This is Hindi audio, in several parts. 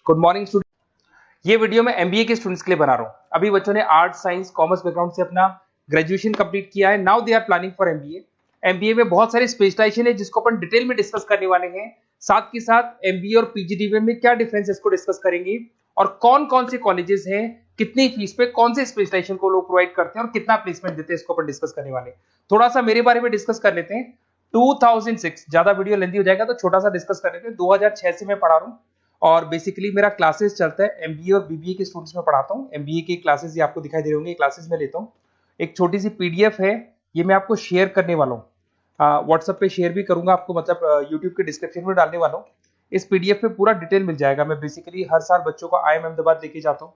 Good morning student. ये वीडियो मैं एमबीए के स्टूडेंट्स के लिए बना रहा हूँ। अभी बच्चों ने आर्ट साइंस कॉमर्स बैकग्राउंड से अपना ग्रेजुएशन कंप्लीट किया है। Now they are planning for MBA. MBA में बहुत सारे स्पेशलाइजेशन है जिसको अपन डिटेल में डिस्कस करने वाले हैं। साथ के साथ एमबीए और पीजीडीबीएम में क्या डिफरेंस है इसको डिस्कस करेंगे, और कौन कौन से कॉलेजेस हैं, कितनी फीस पे कौन से स्पेशलाइजेशन को लोग प्रोवाइड करते हैं और कितना प्लेसमेंट देते हैं, इसको अपन डिस्कस करने वाले हैं। थोड़ा सा मेरे बारे में डिस्कस कर लेते हैं। 2006, ज्यादा वीडियो लेंथी हो जाएगा तो छोटा सा डिस्कस कर लेते हैं। 2006 से मैं पढ़ा रहा हूँ और बेसिकली मेरा क्लासेस चलता है एमबीए और बीबीए के स्टूडेंट्स में पढ़ाता हूँ। एमबीए के क्लासेस ये आपको दिखाई दे रहे होंगे, क्लासेस में लेता हूँ। एक छोटी सी पीडीएफ है, ये मैं आपको शेयर करने वाला हूँ, व्हाट्सएप पे शेयर भी करूंगा आपको, मतलब यूट्यूब के डिस्क्रिप्शन में डालने वाला हूँ। इस पीडीएफ पे पूरा डिटेल मिल जाएगा। मैं बेसिकली हर साल बच्चों को IIM अहमदाबाद लेके जाता हूँ।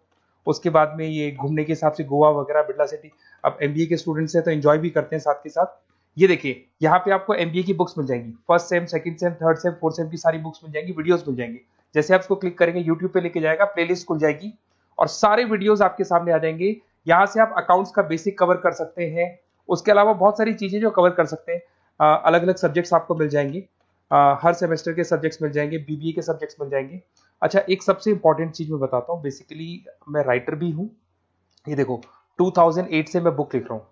उसके बाद में ये घूमने के हिसाब से गोवा वगैरह, बिरला सिटी। अब एमबीए के स्टूडेंट्स हैं तो एंजॉय भी करते हैं साथ के साथ। ये देखिए, यहाँ पे आपको एमबीए की बुक्स मिल जाएंगी। First sem, second same, third same, fourth same की सारी बुक्स मिल जाएंगी, वीडियोस मिल जाएंगी। जैसे आप इसको क्लिक करेंगे यूट्यूब पे लेके जाएगा, प्लेलिस्ट खुल जाएगी और सारे वीडियोस आपके सामने आ जाएंगे। यहाँ से आप अकाउंट्स का बेसिक कवर कर सकते हैं। उसके अलावा बहुत सारी चीजें जो कवर कर सकते हैं। अलग अलग सब्जेक्ट्स आपको मिल जाएंगे, हर सेमेस्टर के सब्जेक्ट्स मिल जाएंगे, बीबीए के सब्जेक्ट्स मिल जाएंगे। अच्छा, एक सबसे इंपॉर्टेंट चीज मैं बताता हूँ। बेसिकली मैं राइटर भी हूँ। ये देखो, 2008 से मैं बुक लिख रहा हूँ,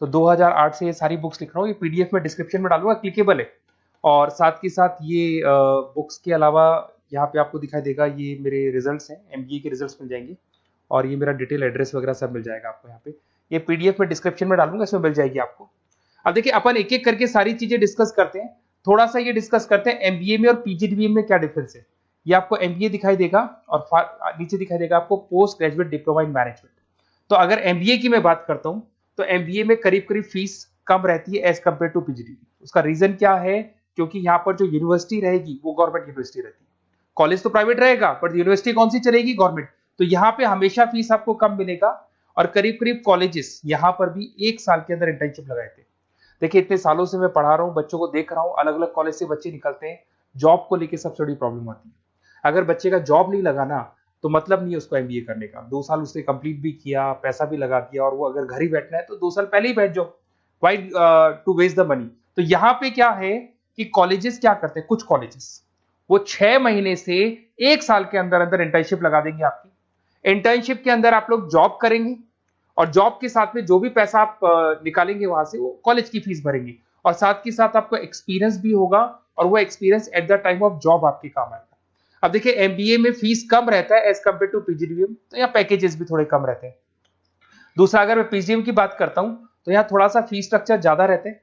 तो 2008 से ये सारी बुक्स लिख रहा हूँ। ये पीडीएफ में डिस्क्रिप्शन में डालूंगा, क्लिकेबल है। और साथ के साथ ये बुक्स के अलावा यहाँ पे आपको दिखाई देगा, ये मेरे रिजल्ट्स हैं, एमबीए के रिजल्ट्स मिल जाएंगे। और ये मेरा डिटेल एड्रेस वगैरह सब मिल जाएगा आपको यहाँ पे। ये पीडीएफ में डिस्क्रिप्शन में डालूंगा, इसमें मिल जाएगी आपको। अब देखिए, अपन एक एक करके सारी चीजें डिस्कस करते हैं। थोड़ा सा ये डिस्कस करते हैं एमबीए में और पीजीडीबीएम में क्या डिफरेंस है। ये आपको एमबीए दिखाई देगा और नीचे दिखाई देगा आपको post graduate diploma in management. तो अगर एमबीए की मैं बात करता हूं तो एमबीए में करीब करीब फीस कम रहती है एज कंपेयर टू पीजीडीबीएम। उसका रीजन क्या है? क्योंकि यहाँ पर जो यूनिवर्सिटी रहेगी वो गवर्नमेंट यूनिवर्सिटी रहती है। कॉलेज तो प्राइवेट रहेगा पर यूनिवर्सिटी कौन सी चलेगी? गवर्नमेंट। तो यहाँ पे हमेशा फीस आपको कम मिलेगा। और करीब करीब कॉलेजेस यहाँ पर भी 1 साल के अंदर इंटर्नशिप लगाए थे। देखिए, इतने सालों से मैं पढ़ा रहा हूँ, बच्चों को देख रहा हूँ, अलग अलग कॉलेज से बच्चे निकलते हैं। जॉब को लेकर सबसे बड़ी प्रॉब्लम आती है। अगर बच्चे का जॉब नहीं लगाना तो मतलब नहीं है उसको एमबीए करने का। 2 साल उसने कंप्लीट भी किया, पैसा भी लगा दिया, और वो अगर घर ही बैठना है तो 2 साल पहले ही बैठ जाओ। Why to waste the money? तो यहाँ पे क्या है कि कॉलेजेस क्या करते हैं, कुछ कॉलेजेस वो 6 महीने से 1 साल के अंदर अंदर इंटर्नशिप लगा देंगे आपकी। इंटर्नशिप के अंदर आप लोग जॉब करेंगे और जॉब के साथ में जो भी पैसा आप निकालेंगे वहां से, वो कॉलेज की फीस भरेंगे। और साथ के साथ आपको एक्सपीरियंस भी होगा, और वो experience at the time of job आपके काम आएगा। अब देखिए, एमबीए में फीस कम रहता है एज कंपेयर टू पीजीडीबीएम, तो यहाँ पैकेजेस भी थोड़े कम रहते हैं। दूसरा, अगर मैं पीजीडीबीएम की बात करता हूं तो यहाँ थोड़ा सा फीस स्ट्रक्चर ज्यादा रहते हैं।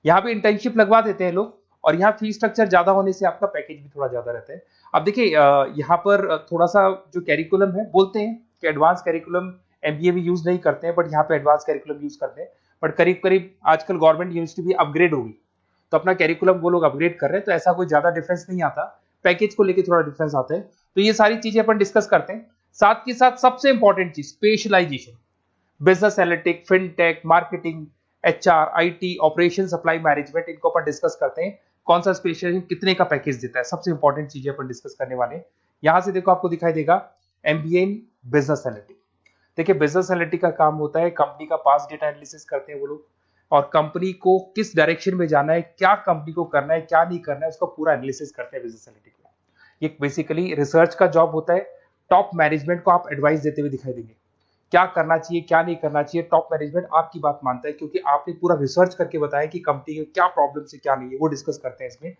यहाँ भी इंटर्नशिप लगवा देते हैं लोग, और यहाँ फीस स्ट्रक्चर ज्यादा होने से आपका पैकेज भी थोड़ा ज्यादा रहता है। अब देखिए, यहाँ पर थोड़ा सा जो कैरिकुलम है, बोलते हैं कि एडवांस कैरिकुलम एमबीए भी यूज नहीं करते हैं, बट यहाँ पे एडवांस कैरिकुलम यूज करते हैं। बट करीब करीब आजकल गवर्नमेंट यूनिवर्सिटी भी अपग्रेड होगी, तो अपना कैरिकुलम वो लोग अपग्रेड कर रहे हैं, तो ऐसा कोई ज्यादा डिफरेंस नहीं आता। पैकेज को लेकर थोड़ा डिफरेंस आता है। तो ये सारी चीजें अपन डिस्कस करते हैं। साथ के साथ सबसे इंपॉर्टेंट चीज, specialization, business analytic, fintech, marketing, HR, IT, operation, supply management, इनको अपन डिस्कस करते हैं। कौन सा स्पेशलाइजेशन कितने का पैकेज देता है, सबसे इंपॉर्टेंट चीजें अपन डिस्कस करने वाले हैं। यहां से देखो, आपको दिखाई देगा एमबीए इन बिजनेस एनालिटिक। देखिए, बिजनेस एनालिटिक का काम होता है, कंपनी का पास डेटा एनालिसिस करते हैं वो लोग, और कंपनी को किस डायरेक्शन में जाना है, क्या कंपनी को करना है, क्या नहीं करना है, उसका पूरा एनालिसिस करते हैं बिजनेस एनालिटिक में। ये बेसिकली रिसर्च का जॉब होता है। टॉप मैनेजमेंट को आप एडवाइस देते हुए दिखाई देंगे, क्या करना चाहिए, क्या नहीं करना चाहिए। टॉप मैनेजमेंट आपकी बात मानता है, क्योंकि आपने पूरा रिसर्च करके बताया कि कंपनी के क्या प्रॉब्लम है, क्या नहीं है, वो डिस्कस करते हैं इसमें।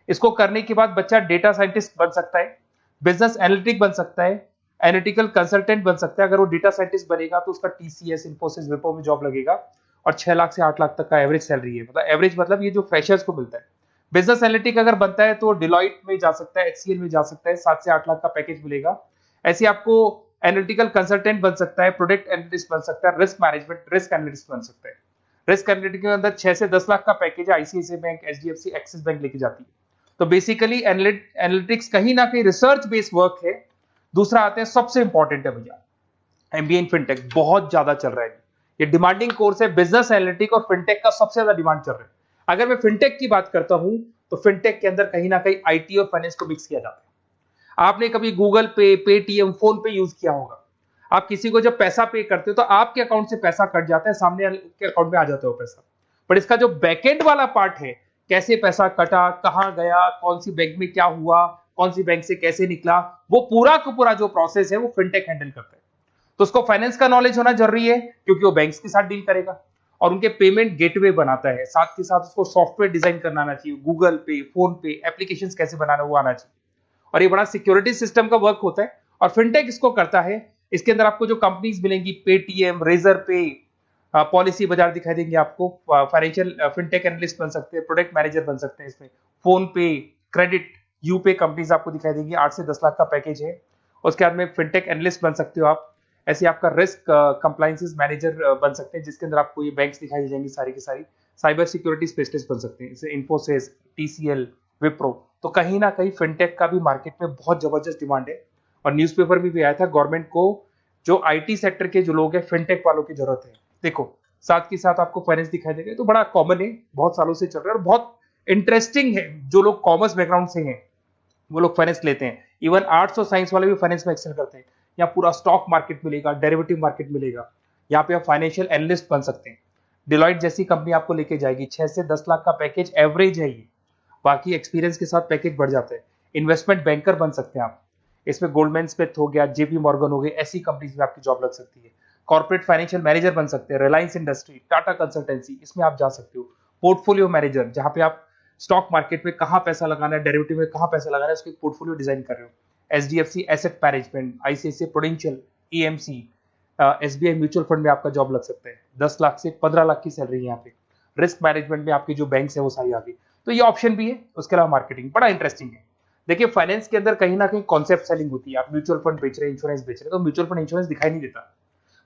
इसको करने के बाद बच्चा डेटा साइंटिस्ट बन सकता है, बिजनेस एनालिटिक बन सकता है, एनालिटिकल कंसल्टेंट बन सकता है। अगर वो डेटा साइंटिस्ट बनेगा तो उसका टीसीएस, इन्फोसिस, विप्रो में जॉब लगेगा, और 6 लाख से 8 लाख तक का एवरेज सैलरी है। मतलब एवरेज मतलब ये जो फ्रेशर्स को मिलता है। बिजनेस एनालिटिक अगर बनता है तो डिलॉइट में जा सकता है, एचसीएल में जा सकता है, 7 से 8 लाख का पैकेज मिलेगा। ऐसे आपको एनालिटिकल कंसल्टेंट बन सकता है, प्रोडक्ट एनालिस्ट बन सकता है, रिस्क मैनेजमेंट, रिस्क एनालिस्ट बन सकता है। रिस्क एनालिटिक के अंदर 6 से 10 लाख का पैकेज है, ICICI bank, HDFC, axis bank लेके जाती है। तो बेसिकली एनालिटिक्स कहीं ना कहीं रिसर्च बेस्ड वर्क है। दूसरा आते हैं, सबसे इंपॉर्टेंट है भैया, एमबीए इन फिनटेक बहुत ज्यादा चल रहा है। ये डिमांडिंग कोर्स है। बिजनेस एनालिटिक और फिनटेक का सबसे ज्यादा डिमांड चल रहा है। अगर मैं फिनटेक की बात करता हूं तो फिनटेक के अंदर कहीं ना कहीं आईटी और फाइनेंस को मिक्स किया जाता है। आपने कभी गूगल पे, पेटीएम, फोन पे यूज किया होगा। आप किसी को जब पैसा पे करते हो तो आपके अकाउंट से पैसा कट जाता है, सामने के अकाउंट में आ जाता है वो पैसा। पर इसका जो बैकएंड वाला पार्ट है, कैसे पैसा कटा, कहां गया, कौन सी बैंक में क्या हुआ, कौन सी बैंक से कैसे निकला, वो पूरा का पूरा जो प्रोसेस है वो फिनटेक हैंडल करता है। तो उसको फाइनेंस का नॉलेज होना जरूरी है क्योंकि वो बैंक्स के साथ डील करेगा और उनके पेमेंट गेटवे बनाता है। साथ के साथ उसको सॉफ्टवेयर डिजाइन करना आना चाहिए, गूगल पे, फोन पे, एप्लीकेशंस कैसे बनाना वो आना चाहिए। और ये बड़ा सिक्योरिटी सिस्टम का वर्क होता है और फिनटेक इसको करता है। इसके अंदर आपको जो कंपनीज मिलेंगी, पेटीएम, रेजर पे, पॉलिसी बाजार दिखाई देंगे आपको, फाइनेंशियल फिनटेक एनालिस्ट बन सकते हैं, प्रोडक्ट मैनेजर बन सकते हैं इसमें, फोन पे, क्रेडिट, यूपे कंपनीज आपको दिखाई देंगी। 8 से 10 लाख का पैकेज है। उसके बाद में फिनटेक एनालिस्ट बन सकते हो आप। ऐसे आपका रिस्क कंप्लायंसेस मैनेजर बन सकते हैं जिसके अंदर आपको ये बैंक्स दिखाई दे जाएंगी सारी की सारी। साइबर सिक्योरिटी स्पेशलिस्ट बन सकते हैं जैसे इन्फोसिस, टीसीएल, विप्रो। तो कहीं ना कहीं फिनटेक का भी मार्केट में बहुत जबरदस्त डिमांड है और न्यूज़पेपर में भी आया था गवर्नमेंट को जो आईटी सेक्टर के जो लोग हैं फिनटेक वालों की जरूरत है। देखो साथ के साथ आपको फाइनेंस दिखाई देगा, तो बड़ा कॉमन है, बहुत सालों से चल रहा है और बहुत इंटरेस्टिंग है। जो लोग कॉमर्स बैकग्राउंड से हैं वो लोग फाइनेंस लेते हैं। इवन आर्ट्स और साइंस वाले भी फाइनेंस में एक्सेल करते हैं। यहाँ पूरा स्टॉक मार्केट मिलेगा, डेरिवेटिव मार्केट मिलेगा। यहाँ पे आप फाइनेंशियल एनालिस्ट बन सकते हैं। डिलॉइट जैसी कंपनी आपको लेके जाएगी। 6 से 10 लाख का पैकेज एवरेज है ये, बाकी एक्सपीरियंस के साथ पैकेज बढ़ जाता है। इन्वेस्टमेंट बैंकर बन सकते हैं आप। इसमें गोल्डमैन स्मिथ हो गया, जेपी मॉर्गन हो गए, ऐसी कंपनीज में आपकी जॉब लग सकती है। कॉर्पोरेट फाइनेंशियल मैनेजर बन सकते हैं, रिलायंस इंडस्ट्री, टाटा कंसल्टेंसी, इसमें आप जा सकते हो। पोर्टफोलियो मैनेजर, जहां पे आप स्टॉक मार्केट में कहां पैसा लगाना है, डेरिवेटिव में कहां पैसा लगाना है, उसको एक पोर्टफोलियो डिजाइन कर रहे हो। HDFC asset management, ICICI prudential, AMC, SBI mutual fund में आपका जॉब लग सकता है। 10 लाख से 15 लाख की सैलरी है यहाँ पे। रिस्क मैनेजमेंट में आपकी जो बैंक्स है वो सारी आ गई। तो ये ऑप्शन भी है। उसके अलावा मार्केटिंग बड़ा इंटरेस्टिंग है। देखिए फाइनेंस के अंदर कहीं ना कहीं कॉन्सेप्ट सेलिंग होती है। आप म्यूचुअल फंड बेच रहे हैं, इंश्योरेंस बेच रहे हैं, तो म्यूचुअल फंड इंश्योरेंस दिखाई नहीं देता।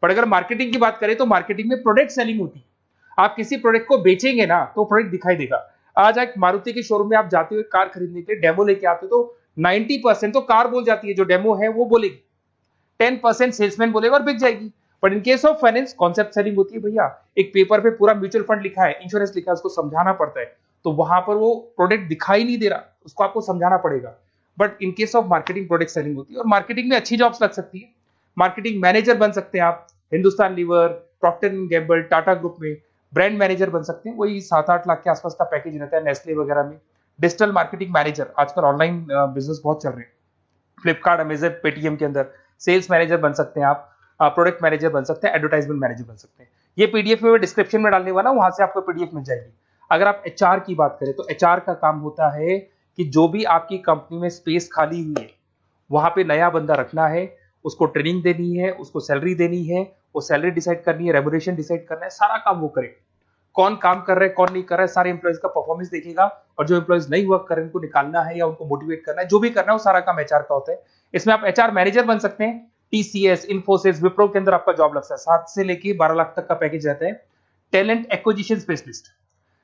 पर अगर मार्केटिंग की बात करें तो मार्केटिंग में प्रोडक्ट सेलिंग होती है। आप किसी प्रोडक्ट को बेचेंगे ना तो प्रोडक्ट दिखाई देगा। आज एक मारुति के शोरूम में आप जाते हुए कार खरीदने के लिए डेमो लेके आते हो तो 90% तो कार बोल जाती है, जो डेमो है वो बोलेगी, 10% सेल्समैन बोलेगा और बिक जाएगी। But in case of finance concept selling होती है। भैया एक पेपर पे पूरा म्यूचुअल फंड लिखा है, इंश्योरेंस लिखा है, उसको समझाना पड़ता है। तो वहां पर वो प्रोडक्ट दिखाई नहीं दे रहा, उसको आपको समझाना पड़ेगा। But in case of marketing product selling होती है और मार्केटिंग में अच्छी जॉब्स लग सकती है। मार्केटिंग मैनेजर बन सकते हैं आप, Hindustan Lever, Procter and Gamble, Tata group में ब्रांड मैनेजर बन सकते हैं। वही 7-8 लाख के आसपास का पैकेज रहता है, नेस्ले वगैरह में। डिजिटल मार्केटिंग मैनेजर, आजकल ऑनलाइन बिजनेस बहुत चल रहे हैं, फ्लिपकार्ट, अमेजन, पेटीएम के अंदर सेल्स मैनेजर बन सकते हैं आप, प्रोडक्ट मैनेजर बन सकते हैं, एडवर्टाइजमेंट मैनेजर बन सकते हैं। ये पीडीएफ में मैं डिस्क्रिप्शन में डालने वाला हूं, वहां से आपको पीडीएफ मिल जाएगी। अगर आप एचआर की बात करें तो एचआर का काम होता है कि जो भी आपकी कंपनी में स्पेस खाली हुई है वहां पे नया बंदा रखना है, उसको ट्रेनिंग देनी है, उसको सैलरी देनी है, वो सैलरी डिसाइड करनी है, रेम्यूनरेशन डिसाइड करना है, सारा काम वो करे। कौन काम कर रहा है, कौन नहीं कर रहा है, सारे एम्प्लॉइज का परफॉर्मेंस देखेगा और जो एम्प्लॉइज नहीं वर्क कर रहे हैं उनको निकालना है या उनको मोटिवेट करना है, जो भी करना है वो सारा काम एचआर का होता है। इसमें आप एचआर मैनेजर बन सकते हैं। टीसीएस, इन्फोसिस, विप्रो के अंदर आपका जॉब लग सकता है। 7 से लेके 12 लाख तक का पैकेज रहता है। टैलेंट एक्विजिशन स्पेशलिस्ट,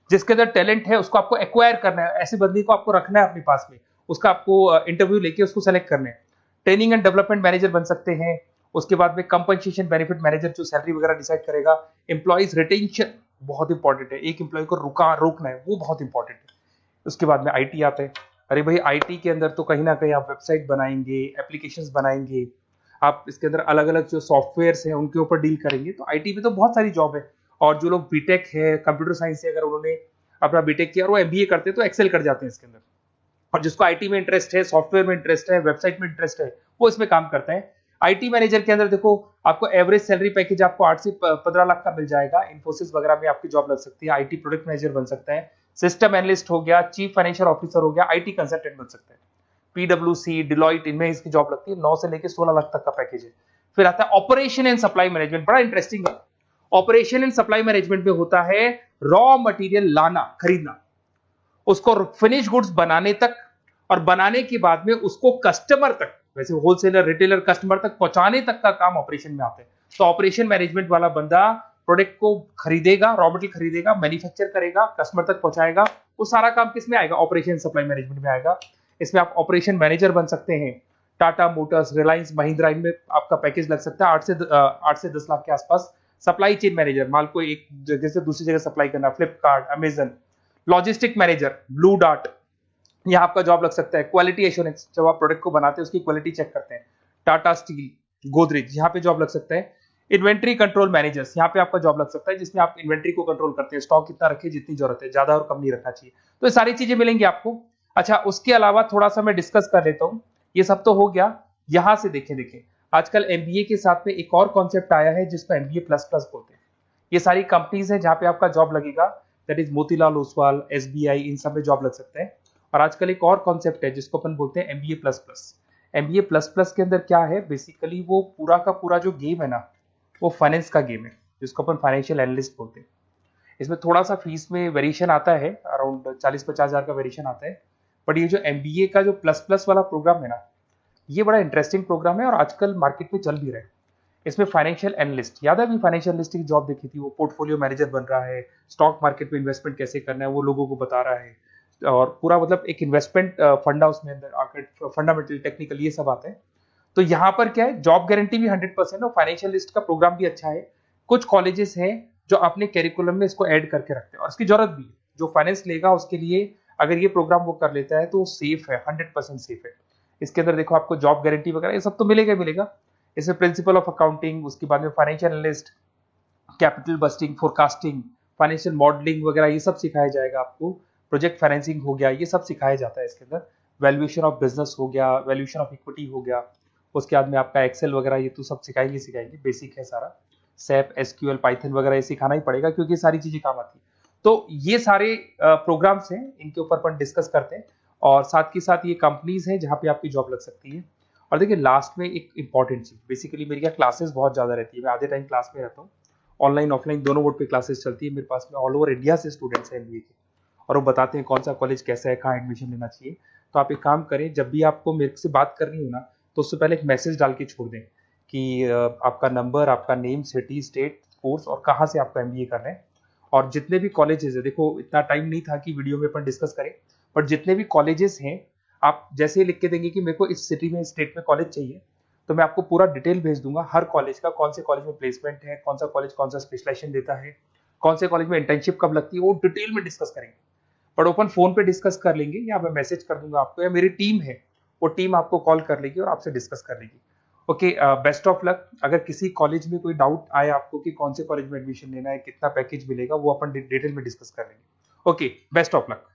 जिसके अंदर टैलेंट है उसको आपको एक्वायर करना है, ऐसे बंदी को आपको रखना है अपने पास में, उसका आपको इंटरव्यू लेके उसको सेलेक्ट करना है। ट्रेनिंग एंड डेवलपमेंट मैनेजर बन सकते हैं। उसके बाद में कंपनसेशन बेनिफिट मैनेजर, जो सैलरी वगैरह डिसाइड करेगा। एम्प्लॉइज रिटेंशन बहुत इंपॉर्टेंट है, एक एम्प्लॉय को रोकना है, वो बहुत इंपॉर्टेंट है। उसके बाद में आईटी आता है। अरे भाई आईटी के अंदर तो कहीं ना कहीं आप वेबसाइट बनाएंगे, एप्लीकेशंस बनाएंगे, आप इसके अंदर अलग अलग जो सॉफ्टवेयर्स हैं उनके ऊपर डील करेंगे। तो आईटी में तो बहुत सारी जॉब है। और जो लोग बीटेक है, कंप्यूटर साइंस से अगर उन्होंने अपना बीटेक किया और वो एमबीए करते हैं तो एक्सेल कर जाते हैं इसके अंदर। और जिसको आईटी में इंटरेस्ट है, सॉफ्टवेयर में इंटरेस्ट है, वेबसाइट में इंटरेस्ट है, वो इसमें काम करता है। आईटी मैनेजर के अंदर देखो आपको एवरेज सैलरी पैकेज आपको 8 से 15 लाख का मिल जाएगा। इन्फोसिस वगैरह में आपकी जॉब लग सकती है। आईटी प्रोडक्ट मैनेजर बन सकता है। सिस्टम एनालिस्ट हो गया, चीफ फाइनेंशियल ऑफिसर हो गया, आईटी कंसल्टेंट बन सकते हैं। पीडब्ल्यूसी, डिलॉइट, इनमें इसकी जॉब लगती है। 9 से लेकर 16 लाख तक का पैकेज है। फिर आता है ऑपरेशन एंड सप्लाई मैनेजमेंट, बड़ा इंटरेस्टिंग है। ऑपरेशन एंड सप्लाई मैनेजमेंट में होता है रॉ मटेरियल लाना, खरीदना, उसको फिनिश गुड्स बनाने तक और बनाने के बाद में उसको कस्टमर तक, वैसे होलसेलर, रिटेलर, कस्टमर तक पहुंचाने तक का काम ऑपरेशन में आता है। तो ऑपरेशन मैनेजमेंट वाला बंदा प्रोडक्ट को खरीदेगा, रॉ मटेरियल खरीदेगा, मैन्युफैक्चर करेगा, कस्टमर तक पहुंचाएगा। वो सारा काम किस में आएगा? ऑपरेशन सप्लाई मैनेजमेंट में आएगा। इसमें आप ऑपरेशन मैनेजर बन सकते हैं। टाटा मोटर्स, रिलायंस, महिंद्रा, इनमें आपका पैकेज लग सकता है 8 से 10 लाख के आसपास। सप्लाई चेन मैनेजर, माल को एक जगह से दूसरी जगह सप्लाई करना, Flipkart, Amazon. Logistic manager, blue dart, यहाँ आपका जॉब लग सकता है। क्वालिटी एश्योरेंस, जब आप प्रोडक्ट को बनाते हैं उसकी क्वालिटी चेक करते हैं। टाटा स्टील, गोदरेज, यहाँ पे जॉब लग सकता है। इन्वेंट्री कंट्रोल मैनेजर्स, यहाँ पे आपका जॉब लग सकता है, जिसमें आप इन्वेंट्री को कंट्रोल करते हैं, स्टॉक कितना रखे, जितनी जरूरत है, ज्यादा और कम नहीं रखना चाहिए। तो ये सारी चीजें मिलेंगी आपको। अच्छा, उसके अलावा थोड़ा सा मैं डिस्कस कर लेता हूँ। ये सब तो हो गया। यहाँ से देखें आजकल एमबीए के साथ में एक और कॉन्सेप्ट आया है जिसको एमबीए प्लस प्लस बोलते हैं। ये सारी कंपनीज है जहाँ पे आपका जॉब लगेगा, that is Motilal Oswal, SBI, इन सब में जॉब लग सकता है। और आजकल एक और कॉन्सेप्ट है जिसको अपन बोलते हैं MBA plus plus. MBA plus plus के अंदर क्या है, बेसिकली वो पूरा का पूरा जो गेम है ना, वो फाइनेंस का गेम है, जिसको अपन फाइनेंशियल एनालिस्ट बोलते हैं। इसमें थोड़ा सा फीस में वेरिएशन आता है, अराउंड 40-50 हज़ार का वेरिएशन आता है। बट ये जो एमबीए का जो प्लस प्लस वाला प्रोग्राम है ना, ये बड़ा इंटरेस्टिंग प्रोग्राम है और आजकल मार्केट में चल भी रहा है। इसमें फाइनेंशियल एनालिस्ट, याद है अभी फाइनेंशियल एनालिस्ट की जॉब देखी थी, वो पोर्टफोलियो मैनेजर बन रहा है, स्टॉक मार्केट में इन्वेस्टमेंट कैसे करना है वो लोगों को बता रहा है, और पूरा मतलब एक इन्वेस्टमेंट फंडा उसमें अंदर फंडामेंटल टेक्निकल ये सब आता है। तो यहाँ पर क्या है, जॉब गारंटी भी 100% और फाइनेंशियल लिस्ट का प्रोग्राम भी अच्छा है। कुछ कॉलेजेस हैं जो अपने कैरिकुलम में इसको ऐड करके रखते हैं और इसकी जरूरत भी है। जो फाइनेंस लेगा उसके लिए अगर ये प्रोग्राम वो कर लेता है तो वो सेफ है, 100% सेफ है। इसके अंदर देखो आपको जॉब गारंटी वगैरह ये सब तो मिलेगा ही मिलेगा। इसमें प्रिंसिपल ऑफ अकाउंटिंग, उसके बाद में financial analyst, capital budgeting, forecasting, financial modelling वगैरह ये सब सिखाया जाएगा आपको। प्रोजेक्ट फाइनेंसिंग हो गया, ये सब सिखाया जाता है इसके अंदर। वैल्यूएशन ऑफ बिजनेस हो गया, वैल्यूएशन ऑफ इक्विटी हो गया। उसके बाद में आपका एक्सेल वगैरह ये तो सब सिखाएंगे, बेसिक है सारा। सैप, एसक्यूएल, पाइथन वगैरह ये सिखाना ही पड़ेगा क्योंकि सारी चीजें काम आती है। तो ये सारे प्रोग्राम्स हैं, इनके ऊपर अपन डिस्कस करते हैं। और साथ के साथ ये कंपनीज हैं जहाँ पे आपकी जॉब लग सकती है। और देखिए लास्ट में एक इंपॉर्टेंट चीज, बेसिकली मेरी क्या क्लासेस बहुत ज्यादा रहती है, मैं आधे टाइम क्लास में रहता हूँ। ऑनलाइन ऑफलाइन दोनों मोड पे क्लासेस चलती है मेरे पास में। ऑल ओवर इंडिया से स्टूडेंट्स हैं एमबीए के, और वो बताते हैं कौन सा कॉलेज कैसा है, कहाँ एडमिशन लेना चाहिए। तो आप एक काम करें, जब भी आपको मेरे से बात करनी हो ना, तो उससे पहले एक मैसेज डाल के छोड़ दें कि आपका नंबर, आपका नेम, सिटी, स्टेट, कोर्स और कहाँ से आपका एमबीए कर रहे हैं। और जितने भी कॉलेजेस है, देखो इतना टाइम नहीं था कि वीडियो में अपन डिस्कस करें, बट जितने भी कॉलेजेस हैं आप जैसे ही लिख के देंगे कि मेरे को इस सिटी में, स्टेट में कॉलेज चाहिए, तो मैं आपको पूरा डिटेल भेज दूंगा हर कॉलेज का, कौन से कॉलेज में प्लेसमेंट है, कौन सा कॉलेज कौन सा स्पेशलाइजेशन देता है, कौन से कॉलेज में इंटर्नशिप कब लगती है, वो डिटेल में डिस्कस करेंगे। बट ओपन फोन पे डिस्कस कर लेंगे, या मैं मैसेज कर दूंगा आपको, या मेरी टीम है वो टीम आपको कॉल कर लेगी और आपसे डिस्कस कर लेगी। Okay, best of luck. अगर किसी कॉलेज में कोई डाउट आए आपको कि कौन से कॉलेज में एडमिशन लेना है, कितना पैकेज मिलेगा, वो अपन डिटेल में डिस्कस कर लेंगे। Okay, best of luck.